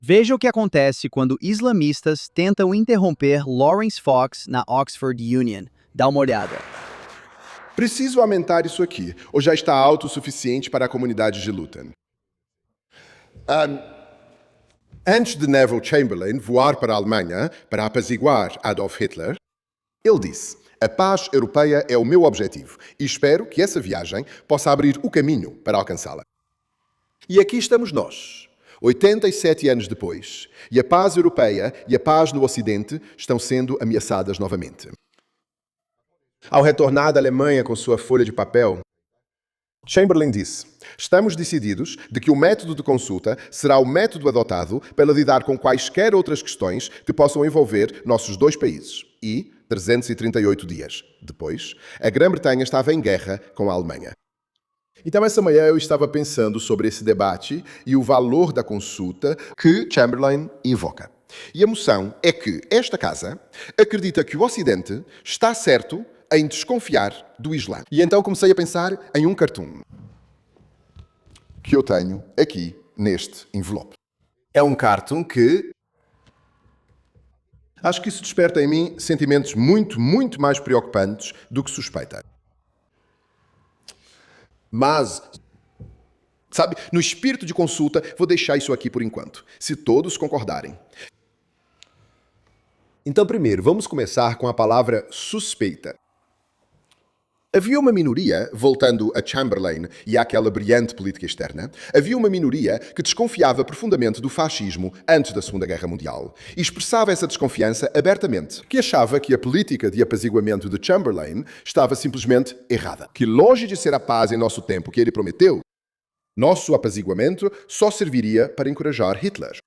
Veja o que acontece quando islamistas tentam interromper Lawrence Fox na Oxford Union. Dá uma olhada. Preciso aumentar isso aqui, ou já está alto o suficiente para a comunidade de Luton? Antes de Neville Chamberlain voar para a Alemanha para apaziguar Adolf Hitler, ele disse: "A paz europeia é o meu objetivo e espero que essa viagem possa abrir o caminho para alcançá-la." E aqui estamos nós, 87 anos depois, e a paz europeia e a paz no Ocidente estão sendo ameaçadas novamente. Ao retornar da Alemanha com sua folha de papel, Chamberlain disse: "Estamos decididos de que o método de consulta será o método adotado para lidar com quaisquer outras questões que possam envolver nossos dois países." E, 338 dias depois, a Grã-Bretanha estava em guerra com a Alemanha. Então, essa manhã eu estava pensando sobre esse debate e o valor da consulta que Chamberlain invoca. E a moção é que esta casa acredita que o Ocidente está certo em desconfiar do Islã. E então comecei a pensar em um cartoon que eu tenho aqui neste envelope. É um cartoon que acho que isso desperta em mim sentimentos muito mais preocupantes do que suspeita. Mas, sabe, no espírito de consulta, vou deixar isso aqui por enquanto, se todos concordarem. Então, primeiro, vamos começar com a palavra suspeita. Havia uma minoria, voltando a Chamberlain e àquela brilhante política externa, havia uma minoria que desconfiava profundamente do fascismo antes da Segunda Guerra Mundial e expressava essa desconfiança abertamente, que achava que a política de apaziguamento de Chamberlain estava simplesmente errada, que longe de ser a paz em nosso tempo que ele prometeu, nosso apaziguamento só serviria para encorajar Hitler.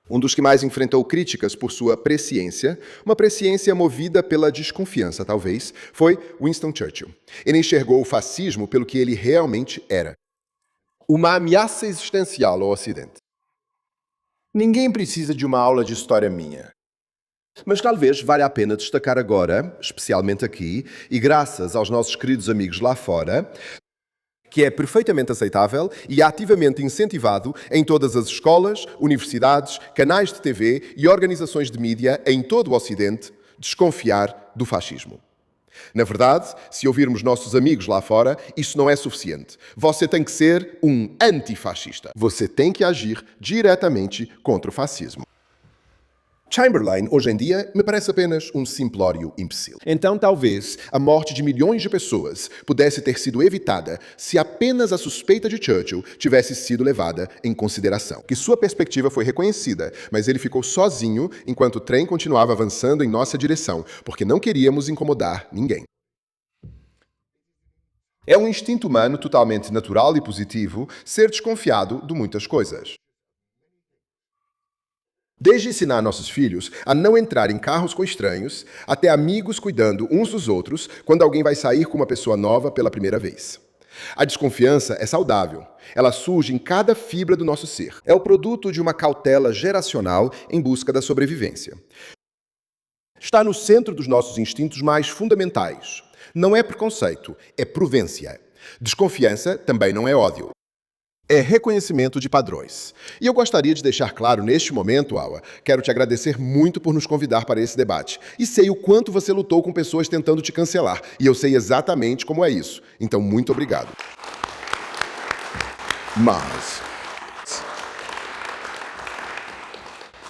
Um dos que mais enfrentou críticas por sua presciência, uma presciência movida pela desconfiança, talvez, foi Winston Churchill. Ele enxergou o fascismo pelo que ele realmente era: uma ameaça existencial ao Ocidente. Ninguém precisa de uma aula de história minha. Mas talvez valha a pena destacar agora, especialmente aqui, e graças aos nossos queridos amigos lá fora, que é perfeitamente aceitável e ativamente incentivado em todas as escolas, universidades, canais de TV e organizações de mídia em todo o Ocidente, desconfiar do fascismo. Na verdade, se ouvirmos nossos amigos lá fora, isso não é suficiente. Você tem que ser um antifascista. Você tem que agir diretamente contra o fascismo. Chamberlain, hoje em dia, me parece apenas um simplório imbecil. Então, talvez a morte de milhões de pessoas pudesse ter sido evitada se apenas a suspeita de Churchill tivesse sido levada em consideração. Que sua perspectiva foi reconhecida, mas ele ficou sozinho enquanto o trem continuava avançando em nossa direção, porque não queríamos incomodar ninguém. É um instinto humano totalmente natural e positivo ser desconfiado de muitas coisas. Desde ensinar nossos filhos a não entrar em carros com estranhos, até amigos cuidando uns dos outros quando alguém vai sair com uma pessoa nova pela primeira vez. A desconfiança é saudável. Ela surge em cada fibra do nosso ser. É o produto de uma cautela geracional em busca da sobrevivência. Está no centro dos nossos instintos mais fundamentais. Não é preconceito, é prudência. Desconfiança também não é ódio. É reconhecimento de padrões. E eu gostaria de deixar claro neste momento, Awa, quero te agradecer muito por nos convidar para esse debate. E sei o quanto você lutou com pessoas tentando te cancelar. E eu sei exatamente como é isso. Então, muito obrigado. Mas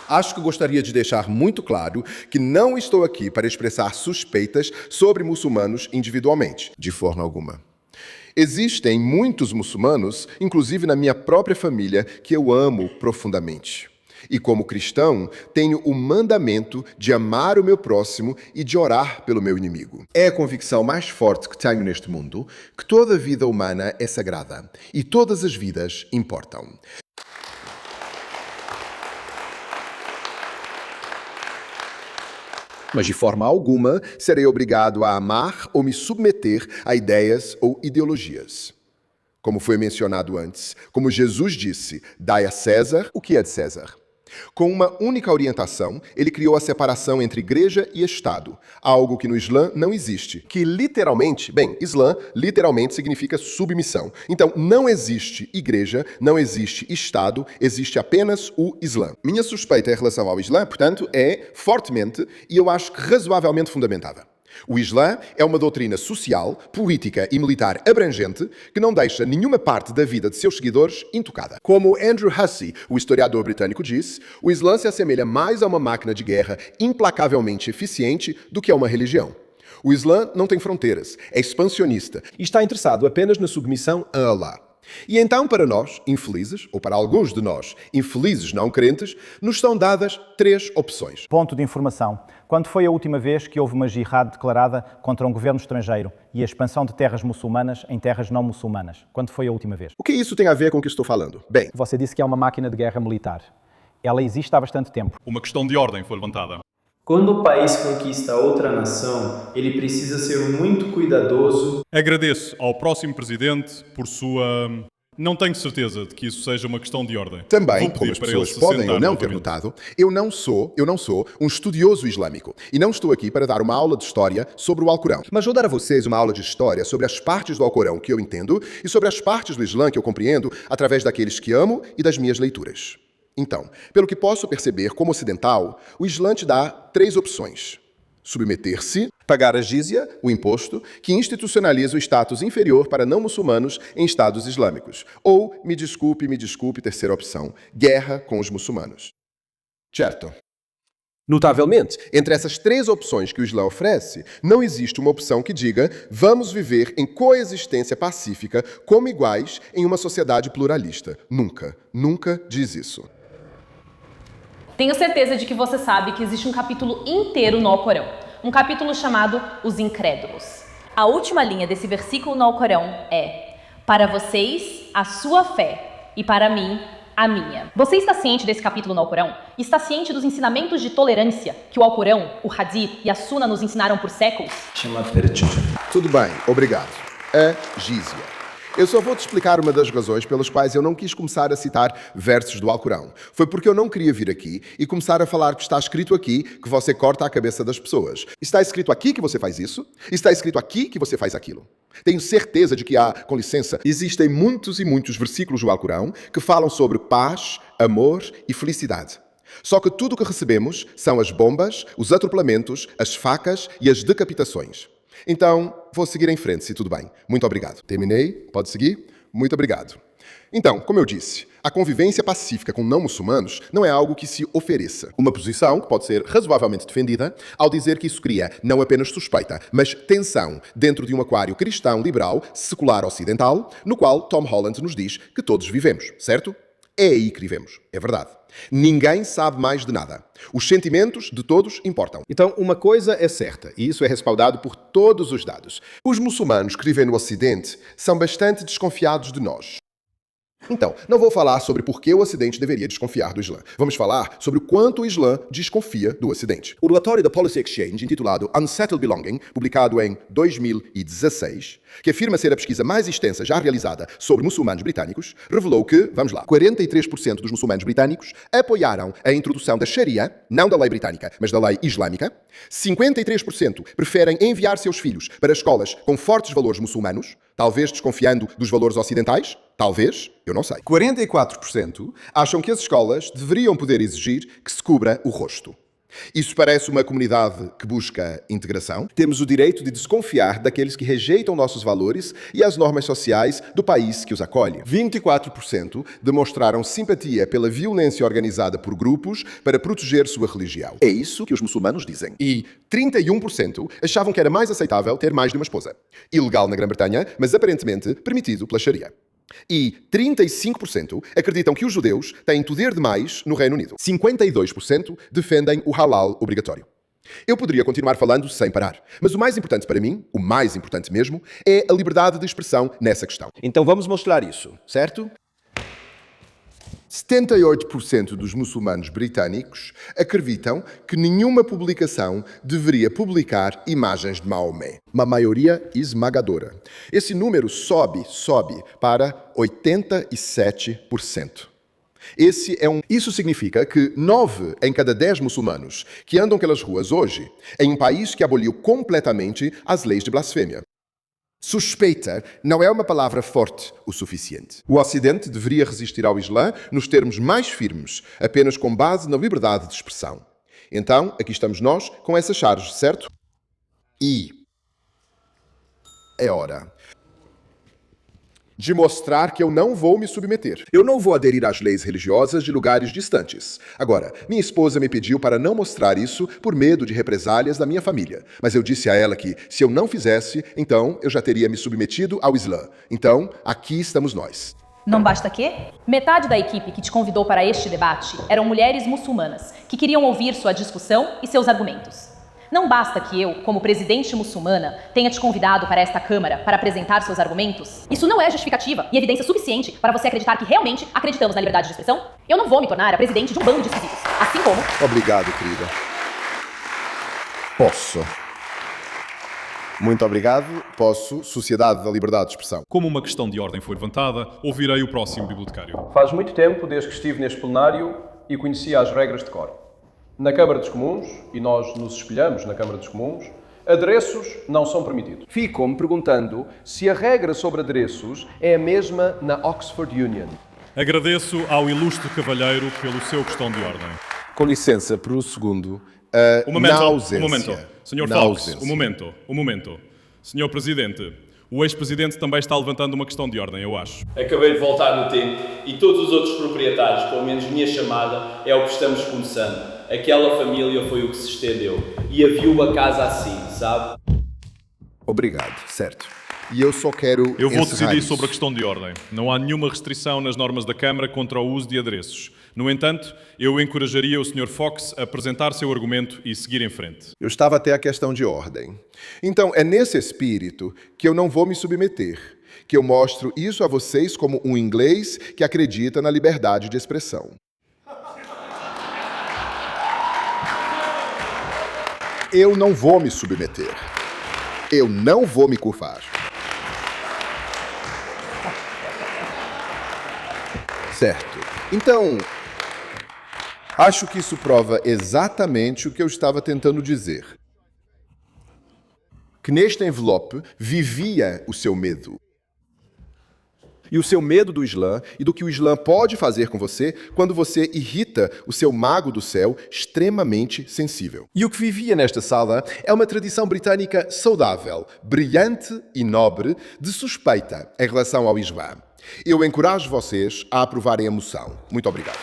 acho que gostaria de deixar muito claro que não estou aqui para expressar suspeitas sobre muçulmanos individualmente, de forma alguma. Existem muitos muçulmanos, inclusive na minha própria família, que eu amo profundamente. E como cristão, tenho o mandamento de amar o meu próximo e de orar pelo meu inimigo. É a convicção mais forte que tenho neste mundo, que toda vida humana é sagrada e todas as vidas importam. Mas de forma alguma serei obrigado a amar ou me submeter a ideias ou ideologias. Como foi mencionado antes, como Jesus disse, dai a César o que é de César Com uma única orientação, ele criou a separação entre igreja e Estado, algo que no Islã não existe. Que literalmente, Islã literalmente significa submissão. Então, não existe igreja, não existe Estado, existe apenas o Islã. Minha suspeita em relação ao Islã, portanto, é fortemente e eu acho que razoavelmente fundamentada. O Islã é uma doutrina social, política e militar abrangente que não deixa nenhuma parte da vida de seus seguidores intocada. Como Andrew Hussey, o historiador britânico, disse, o Islã se assemelha mais a uma máquina de guerra implacavelmente eficiente do que a uma religião. O Islã não tem fronteiras, é expansionista e está interessado apenas na submissão a Allah. E então, para nós, infelizes, ou para alguns de nós, infelizes não crentes, nos são dadas 3 opções. Ponto de informação. Quando foi a última vez que houve uma jihad declarada contra um governo estrangeiro e a expansão de terras muçulmanas em terras não muçulmanas? Quando foi a última vez? O que isso tem a ver com o que estou falando? Bem, Você disse que é uma máquina de guerra militar. Ela existe há bastante tempo. Uma questão de ordem foi levantada. Quando o país conquista outra nação, ele precisa ser muito cuidadoso. Agradeço ao próximo presidente por sua... Não tenho certeza de que isso seja uma questão de ordem. também, Vou como pedir as para pessoas ele se podem sentar ou não ter novamente. notado, eu não sou um estudioso islâmico e não estou aqui para dar uma aula de história sobre o Alcorão. Mas vou dar a vocês uma aula de história sobre as partes do Alcorão que eu entendo e sobre as partes do Islã que eu compreendo através daqueles que amo e das minhas leituras. Então, pelo que posso perceber como ocidental, o Islã te dá 3 opções. Submeter-se, pagar a jizya, o imposto, que institucionaliza o status inferior para não muçulmanos em estados islâmicos. Ou, me desculpe, terceira opção, guerra com os muçulmanos. Certo. Notavelmente, entre essas 3 opções que o Islã oferece, não existe uma opção que diga vamos viver em coexistência pacífica como iguais em uma sociedade pluralista. Nunca diz isso. Tenho certeza de que você sabe que existe um capítulo inteiro no Alcorão. Um capítulo chamado Os Incrédulos. A última linha desse versículo no Alcorão é: para vocês, a sua fé, e para mim, a minha. Você está ciente desse capítulo no Alcorão? Está ciente dos ensinamentos de tolerância que o Alcorão, o Hadith e a Sunna nos ensinaram por séculos? Tudo bem, obrigado. A jizya. Eu só vou te explicar uma das razões pelas quais eu não quis começar a citar versos do Alcorão. Foi porque eu não queria vir aqui e começar a falar que está escrito aqui que você corta a cabeça das pessoas. Está escrito aqui que você faz isso, está escrito aqui que você faz aquilo. Tenho certeza de que com licença, existem muitos e muitos versículos do Alcorão que falam sobre paz, amor e felicidade. Só que tudo o que recebemos são as bombas, os atropelamentos, as facas e as decapitações. Então, vou seguir em frente, se tudo bem. Muito obrigado. Terminei? Pode seguir? Muito obrigado. Então, como eu disse, a convivência pacífica com não-muçulmanos não é algo que se ofereça. Uma posição que pode ser razoavelmente defendida ao dizer que isso cria não apenas suspeita, mas tensão dentro de um aquário cristão liberal, secular ocidental, no qual Tom Holland nos diz que todos vivemos, certo? É aí que vivemos, é verdade. Ninguém sabe mais de nada. Os sentimentos de todos importam. Então, uma coisa é certa, e isso é respaldado por todos os dados. Os muçulmanos que vivem no Ocidente são bastante desconfiados de nós. Então, não vou falar sobre por que o Ocidente deveria desconfiar do Islã. Vamos falar sobre o quanto o Islã desconfia do Ocidente. O relatório da Policy Exchange, intitulado Unsettled Belonging, publicado em 2016, que afirma ser a pesquisa mais extensa já realizada sobre muçulmanos britânicos, revelou que, 43% dos muçulmanos britânicos apoiaram a introdução da Sharia, não da lei britânica, mas da lei islâmica. 53% preferem enviar seus filhos para escolas com fortes valores muçulmanos, talvez desconfiando dos valores ocidentais. Talvez, eu não sei. 44% acham que as escolas deveriam poder exigir que se cubra o rosto. Isso parece uma comunidade que busca integração. Temos o direito de desconfiar daqueles que rejeitam nossos valores e as normas sociais do país que os acolhe. 24% demonstraram simpatia pela violência organizada por grupos para proteger sua religião. É isso que os muçulmanos dizem. E 31% achavam que era mais aceitável ter mais de uma esposa. Ilegal na Grã-Bretanha, mas aparentemente permitido pela Sharia. E 35% acreditam que os judeus têm poder demais no Reino Unido. 52% defendem o halal obrigatório. Eu poderia continuar falando sem parar, mas o mais importante para mim, o mais importante mesmo, é a liberdade de expressão nessa questão. Então vamos mostrar isso, certo? 78% dos muçulmanos britânicos acreditam que nenhuma publicação deveria publicar imagens de Maomé. Uma maioria esmagadora. Esse número sobe para 87%. Isso significa que 9 em cada 10 muçulmanos que andam pelas ruas hoje em um país que aboliu completamente as leis de blasfêmia. Suspeita não é uma palavra forte o suficiente. O Ocidente deveria resistir ao Islã nos termos mais firmes, apenas com base na liberdade de expressão. Então, aqui estamos nós com essa charge, certo? E é hora de mostrar que eu não vou me submeter. Eu não vou aderir às leis religiosas de lugares distantes. Agora, minha esposa me pediu para não mostrar isso por medo de represálias da minha família. Mas eu disse a ela que, se eu não fizesse, então eu já teria me submetido ao Islã. Então, aqui estamos nós. Não basta que? Metade da equipe que te convidou para este debate eram mulheres muçulmanas que queriam ouvir sua discussão e seus argumentos. Não basta que eu, como presidente muçulmana, tenha te convidado para esta Câmara para apresentar seus argumentos? Isso não é justificativa e evidência suficiente para você acreditar que realmente acreditamos na liberdade de expressão? Eu não vou me tornar a presidente de um bando de esquisitos, assim como... Obrigado, querida. Posso. Muito obrigado. Posso. Sociedade da Liberdade de Expressão. Como uma questão de ordem foi levantada, ouvirei o próximo bibliotecário. Faz muito tempo desde que estive neste plenário e conhecia as regras de cor. Na Câmara dos Comuns, e nós nos espelhamos na Câmara dos Comuns, adereços não são permitidos. Fico-me perguntando se a regra sobre adereços é a mesma na Oxford Union. Agradeço ao ilustre cavalheiro pelo seu questão de ordem. Com licença, por um segundo. Um momento, na ausência. um momento. Sr. Na Fox, ausência. um momento. Sr. Presidente, o ex-presidente também está levantando uma questão de ordem, eu acho. Acabei de voltar no tempo e todos os outros proprietários, pelo menos minha chamada, é o que estamos começando. Aquela família foi o que se estendeu. E a viúva casa assim, sabe? Obrigado, certo. E eu só quero Eu vou encerrar decidir isso. sobre a questão de ordem. Não há nenhuma restrição nas normas da Câmara contra o uso de adereços. No entanto, eu encorajaria o Sr. Fox a apresentar seu argumento e seguir em frente. Eu estava até a questão de ordem. Então, é nesse espírito que eu não vou me submeter, que eu mostro isso a vocês como um inglês que acredita na liberdade de expressão. Eu não vou me submeter. Eu não vou me curvar. Certo. Então, acho que isso prova exatamente o que eu estava tentando dizer. Que neste envelope vivia o seu medo. E o seu medo do Islã e do que o Islã pode fazer com você quando você irrita o seu mago do céu extremamente sensível. E o que vivia nesta sala é uma tradição britânica saudável, brilhante e nobre de suspeita em relação ao Islã. Eu encorajo vocês a aprovarem a moção. Muito obrigado.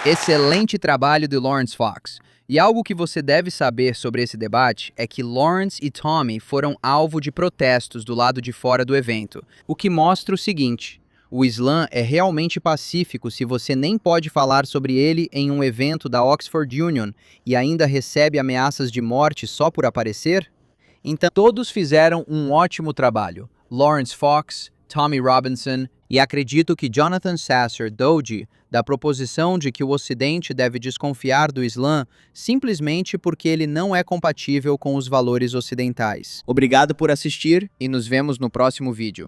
Excelente trabalho de Laurence Fox. E algo que você deve saber sobre esse debate é que Laurence e Tommy foram alvo de protestos do lado de fora do evento, o que mostra o seguinte: o Islã é realmente pacífico se você nem pode falar sobre ele em um evento da Oxford Union e ainda recebe ameaças de morte só por aparecer? Então, todos fizeram um ótimo trabalho. Laurence Fox, Tommy Robinson e acredito que Jonathan Sasser Doge, da proposição de que o Ocidente deve desconfiar do Islã simplesmente porque ele não é compatível com os valores ocidentais. Obrigado por assistir e nos vemos no próximo vídeo.